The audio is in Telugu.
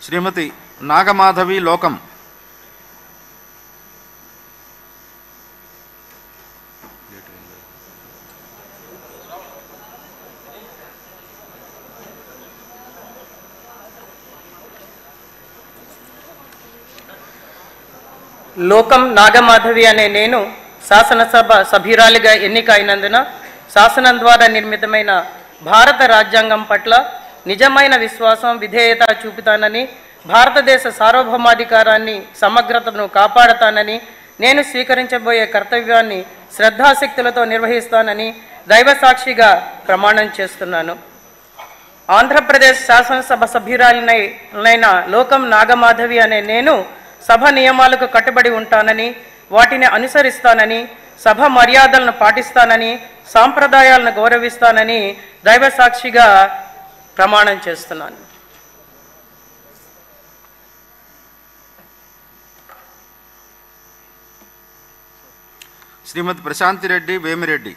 శ్రీమతి నాగమాధవి లోకం. లోకం నాగమాధవి అనే నేను శాసనసభ సభ్యురాలిగా ఎన్నిక అయినందున శాసనం ద్వారా నిర్మితమైన భారత రాజ్యాంగం పట్ల నిజమైన విశ్వాసం విధేయత చూపుతానని, భారతదేశ సార్వభౌమాధికారాన్ని సమగ్రతను కాపాడతానని, నేను స్వీకరించబోయే కర్తవ్యాన్ని శ్రద్ధాశక్తులతో నిర్వహిస్తానని దైవసాక్షిగా ప్రమాణం చేస్తున్నాను. ఆంధ్రప్రదేశ్ శాసనసభ సభ్యురాలినైన లోకం నాగమాధవి అనే నేను సభ నియమాలకు కట్టుబడి ఉంటానని, వాటిని అనుసరిస్తానని, సభ మర్యాదలను పాటిస్తానని, సాంప్రదాయాలను గౌరవిస్తానని దైవసాక్షిగా ప్రమాణం చేస్తున్నాను. శ్రీమతి ప్రశాంతి రెడ్డి వేమిరెడ్డి.